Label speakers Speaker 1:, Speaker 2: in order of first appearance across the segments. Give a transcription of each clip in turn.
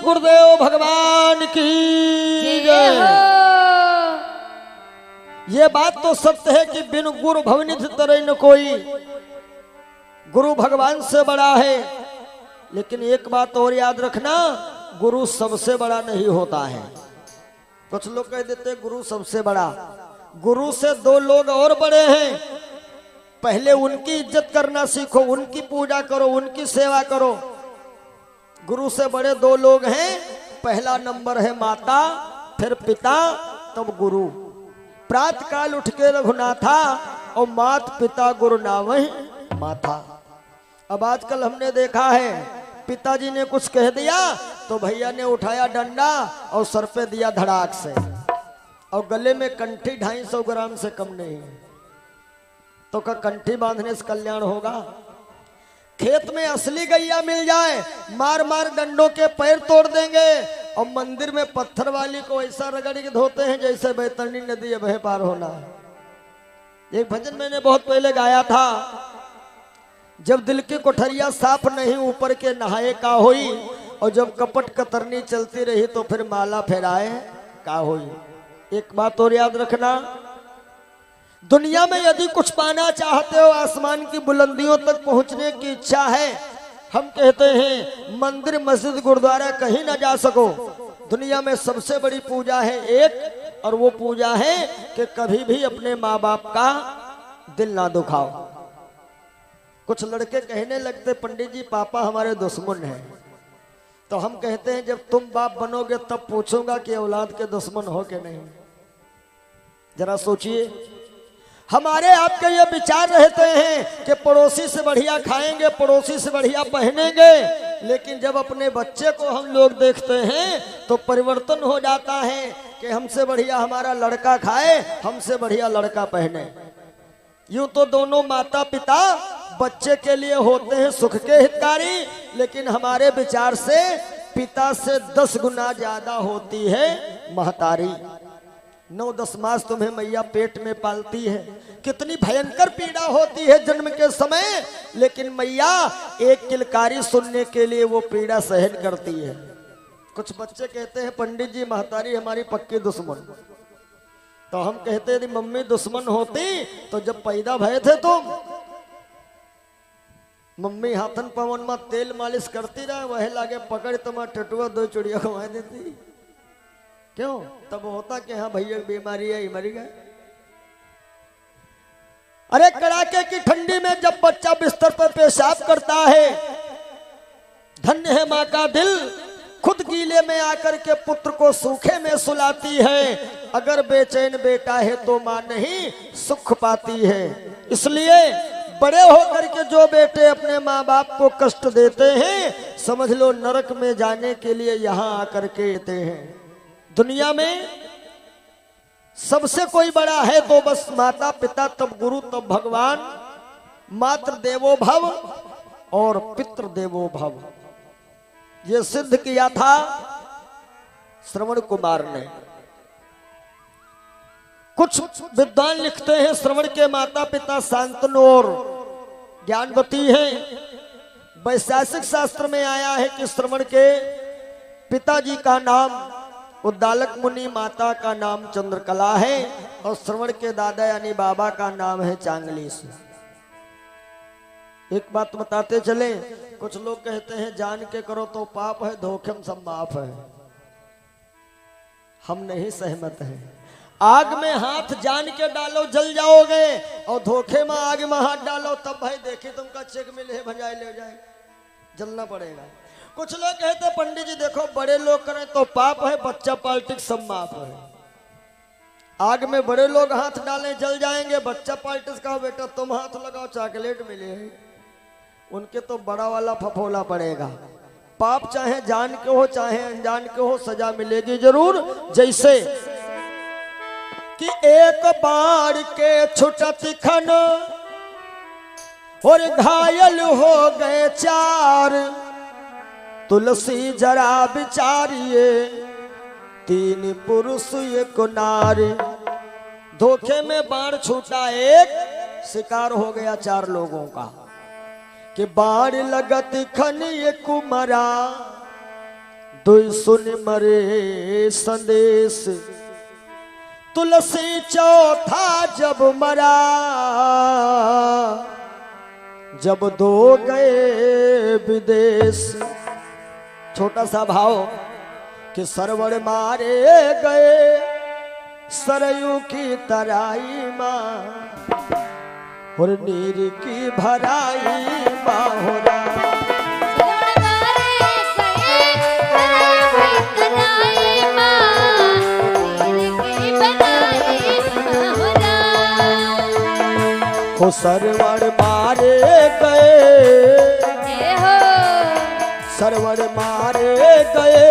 Speaker 1: गुरुदेव भगवान की जय। ये बात तो सत्य है कि बिन गुरु भवनिध तरह न कोई, गुरु भगवान से बड़ा है। लेकिन एक बात और याद रखना, गुरु सबसे बड़ा नहीं होता है। कुछ लोग कह देते गुरु सबसे बड़ा, गुरु से दो लोग और बड़े हैं। पहले उनकी इज्जत करना सीखो, उनकी पूजा करो, उनकी सेवा करो। गुरु से बड़े दो लोग हैं, पहला नंबर है माता, फिर पिता, तब गुरु। प्रातः काल उठ के रघुनाथा और मात पिता गुरु नावहि माथा। अब आजकल हमने देखा है, पिताजी ने कुछ कह दिया तो भैया ने उठाया डंडा और सर पे दिया धड़ाक से, और गले में कंठी 250 ग्राम से कम नहीं। तो का कंठी बांधने से कल्याण होगा? खेत में असली गैया मिल जाए, मार मार डंडों के पैर तोड़ देंगे, और मंदिर में पत्थर वाली को ऐसा रगड़ के धोते हैं जैसे बैतरणी नदी बह पार होना है। एक भजन मैंने बहुत पहले गाया था, जब दिल की कोठरिया साफ नहीं ऊपर के नहाए का होई, और जब कपट कतरनी चलती रही तो फिर माला फेराए का होई। एक बात और याद रखना, दुनिया में यदि कुछ पाना चाहते हो, आसमान की बुलंदियों तक पहुंचने की इच्छा है, हम कहते हैं मंदिर मस्जिद गुरुद्वारा कहीं ना जा सको। दुनिया में सबसे बड़ी पूजा है एक, और वो पूजा है कि कभी भी अपने माँ बाप का दिल ना दुखाओ। कुछ लड़के कहने लगते पंडित जी पापा हमारे दुश्मन हैं, तो हम कहते हैं जब तुम बाप बनोगे तब पूछूंगा कि औलाद के दुश्मन हो कि नहीं। जरा सोचिए, हमारे आपके ये विचार रहते हैं कि पड़ोसी से बढ़िया खाएंगे, पड़ोसी से बढ़िया पहनेंगे, लेकिन जब अपने बच्चे को हम लोग देखते हैं तो परिवर्तन हो जाता है कि हमसे बढ़िया हमारा लड़का खाए, हमसे बढ़िया लड़का पहने। यूं तो दोनों माता पिता बच्चे के लिए होते हैं सुख के हितकारी, लेकिन हमारे विचार से पिता से 10 गुना ज्यादा होती है महतारी। 9-10 मास तुम्हें मैया पेट में पालती है, कितनी भयंकर पीड़ा होती है जन्म के समय, लेकिन मैया एक किलकारी सुनने के लिए वो पीड़ा सहन करती है। कुछ बच्चे कहते हैं पंडित जी महतारी हमारी पक्की दुश्मन, तो हम कहते हैं मम्मी दुश्मन होती तो जब पैदा भये थे तुम, मम्मी हाथन पवन में तेल मालिश करती रहे, वह लागे पकड़ तुम्हारा टटुआ 2 चुड़िया घुमा देती। क्यों? तब होता कि हाँ भैया बीमारी है, मरी गए। अरे कड़ाके की ठंडी में जब बच्चा बिस्तर पर पेशाब करता है, धन्य है माँ का दिल, खुद गीले में आकर के पुत्र को सूखे में सुलाती है। अगर बेचैन बेटा है तो माँ नहीं सुख पाती है। इसलिए बड़े होकर के जो बेटे अपने माँ बाप को कष्ट देते हैं, समझ लो नरक में जाने के लिए यहाँ आकर के आते हैं। दुनिया में सबसे कोई बड़ा है तो बस माता पिता, तब गुरु, तब भगवान। मातृ देवो भव और पितृ देवो भव, ये सिद्ध किया था श्रवण कुमार ने। कुछ विद्वान लिखते हैं श्रवण के माता पिता शांतनु और ज्ञानवती हैं। वैशेषिक शास्त्र में आया है कि श्रवण के पिताजी का नाम उद्दालक मुनि, माता का नाम चंद्रकला है, और श्रवण के दादा यानी बाबा का नाम है चांगलीस। एक बात बताते चले, कुछ लोग कहते हैं जान के करो तो पाप है, धोखे में सब माफ है। हम नहीं सहमत हैं। आग में हाथ जान के डालो जल जाओगे, और धोखे में आग में हाथ डालो तब भाई देखी तुमका चेक मिले भजाए ले जाए, जलना पड़ेगा। कुछ लोग कहते पंडित जी देखो बड़े लोग करें तो पाप है, बच्चा पॉलिटिक्स सब माफ है। आग में बड़े लोग हाथ डालें जल जाएंगे, बच्चा पॉलिटिक्स का बेटा तुम हाथ लगाओ चॉकलेट मिले, उनके तो बड़ा वाला फफोला पड़ेगा। पाप चाहे जान के हो चाहे अनजान के हो, सजा मिलेगी जरूर। जैसे कि एक बार के छुटत खन और घायल हो गए 4, तुलसी जरा बिचारिए 3 पुरुष 1 नारी। धोखे में बाण छूटा एक, शिकार हो गया 4 लोगों का। कि बाण लगत खन ये कुमरा दुई सुन मरे संदेश, तुलसी चौथा जब मरा, जब दो गए विदेश। छोटा सा भाव कि सरवण मारे गए सरयू की तराई माँ, और नीर की भराई बाहोरा। हो सरवण मारे गए, सरवण मारे गए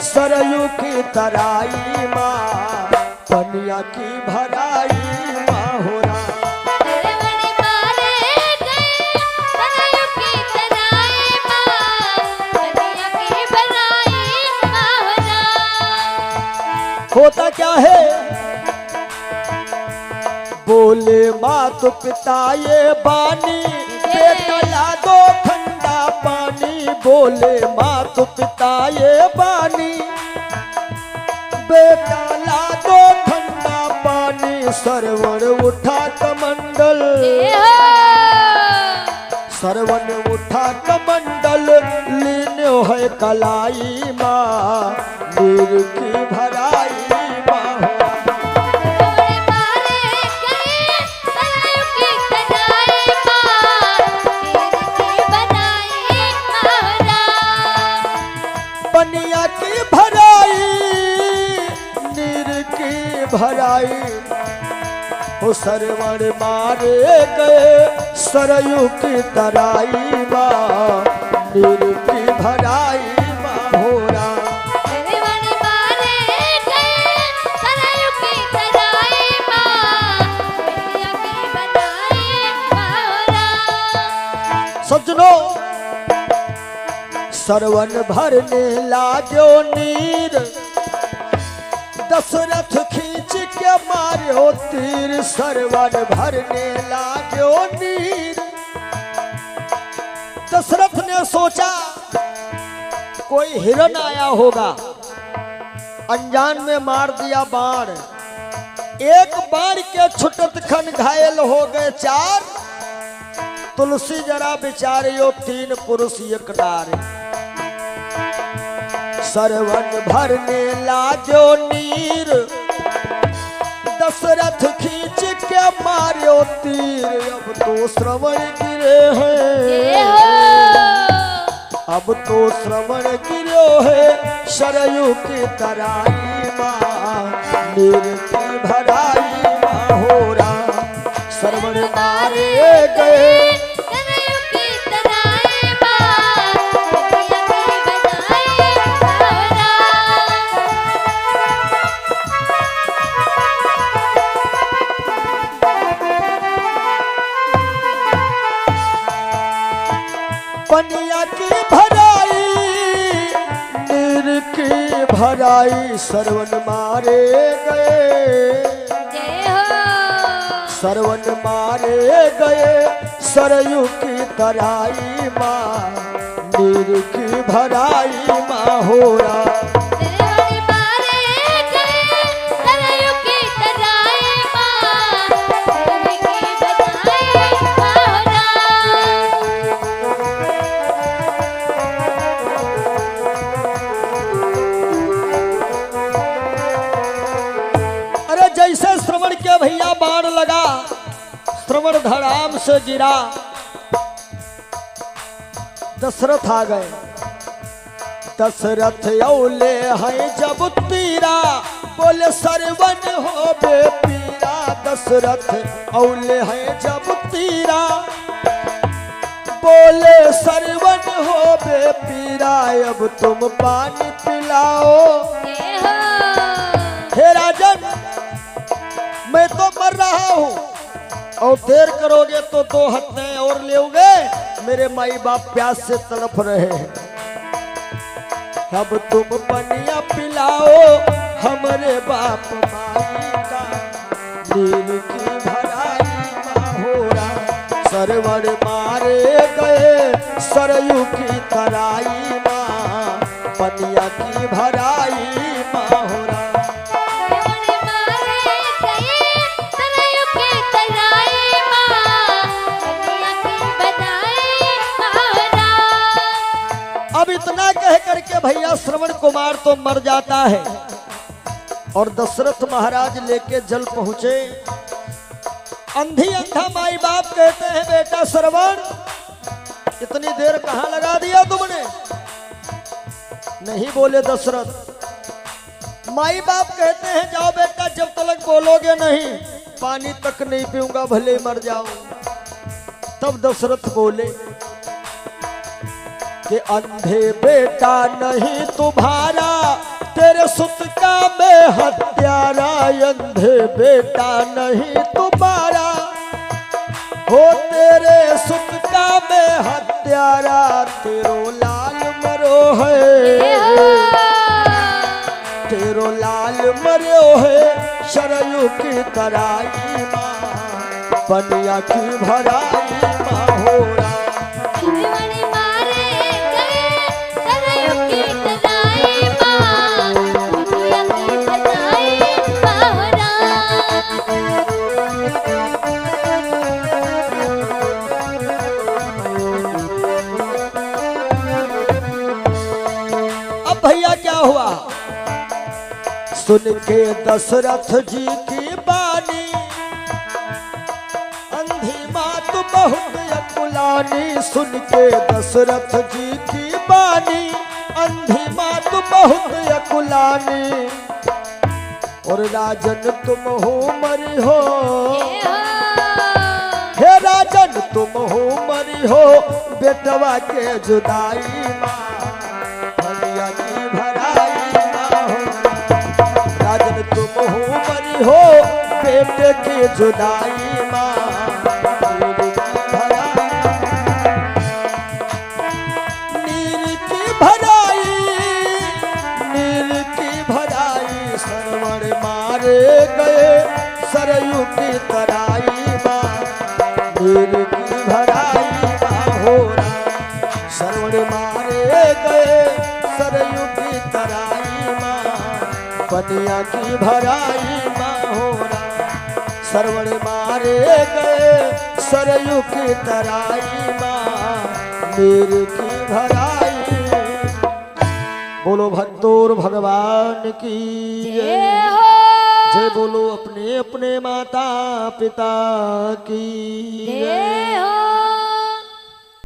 Speaker 1: सरयू की तराई माँ, पनिया की भराई बाहोरा। होता क्या है, बोले मात पिता ये बानी, बेटा ला दो ठंडा पानी। बोले मात पिता ये बानी, बेटा ला दो ठंडा पानी। सरवण उठा कमंडल, सरवण उठा कमंडल, लीनो है कलाई माँ, नीर की भराई बाहोरा। पनिया की भराई, नीर की भराई। हो सरवण मारे गए सरयू की तराई माँ, नीर की भराई बाहोरा। सज्जनों, सरवन भरने लागो नीर, दशरथ खींच के मारो तीर। सरवन भरने लागो नीर, दशरथ ने सोचा कोई हिरण आया होगा, अनजान में मार दिया बाण। एक बाण के छुटत खन घायल हो गए चार। तुलसी जरा बिचारियो तीन पुरुष एक नारी। सरवन भरने लाजो नीर, दशरथ खींच के मारो तीर। अब तो श्रवण गिरे हैं, अब तो श्रवण गिरो है सरयू की तराई माँ, नीर की भराई बाहोरा। सरवण मारे गए पनिया की भराई, नीर की भराई। सरवन मारे गए, सरवन मारे गए सरयू की तराई माँ, नीर की भराई बाहोरा। जैसे श्रवण के भैया बाण लगा, श्रवण धड़ाम से गिरा, दशरथ आ गए। दशरथ औले हैं जब तीरा, बोले सरवन हो बे पीरा। दशरथ औले हैं जब तीरा, बोले सरवन हो बे पीरा। अब तुम पानी पिलाओ। हे राजन, मैं तो मर रहा हूँ और देर करोगे तो दो हत्याएं और लेओगे। मेरे माई बाप प्यास से तड़प रहे हैं। अब तुम पनिया पिलाओ हमरे बाप माई का, नीर की भराई बाहोरा। सरवण मारे गए सरयू की तराई माँ, पनिया की भराई माहोरा। अब इतना कह करके भैया श्रवण कुमार तो मर जाता है और दशरथ महाराज लेके जल पहुंचे। अंधी अंधा माई बाप कहते हैं बेटा श्रवण इतनी देर कहां लगा दिया तुमने? नहीं बोले दशरथ। माई बाप कहते हैं जाओ बेटा जब तक बोलोगे नहीं पानी तक नहीं पीऊंगा भले मर जाऊं। तब दशरथ बोले कि अंधे बेटा नहीं तुम्हारा तेरे सुत का मैं हत्यारा। अंधे बेटा नहीं तुम्हारा हो तेरे सुत का मैं हत्यारा। तेरो लाल मरो है तेरो लाल मरो है शरयू की तराई माँ पनिया की भराई माहोरा। भैया क्या हुआ? सुन के दशरथ जी की बानी अंधी मात बहुत अकुलानी। सुन के दशरथ जी की बानी अंधी मात बहुत अकुलानी। और राजन तुम हो मरी हो हे राजन तुम हो मरी हो बेटवा के जुदाई माँ की भराई माहोरा। राजन तुम हो मरी हो बेटे की जुदाई माँ नीर की भराई नीर की भराई। श्रवण मारे गए सरयू की तराई माँ नीर की भराई माहोरा। श्रवण मारे गए सरयू की तराई माँ पनिया की भराई माहोरा। श्रवण मारे गए सरयू की तराई माँ नीर की भराई। बोलो भक्तोर भगवान की जय बोलो अपने अपने माता पिता की जय हो।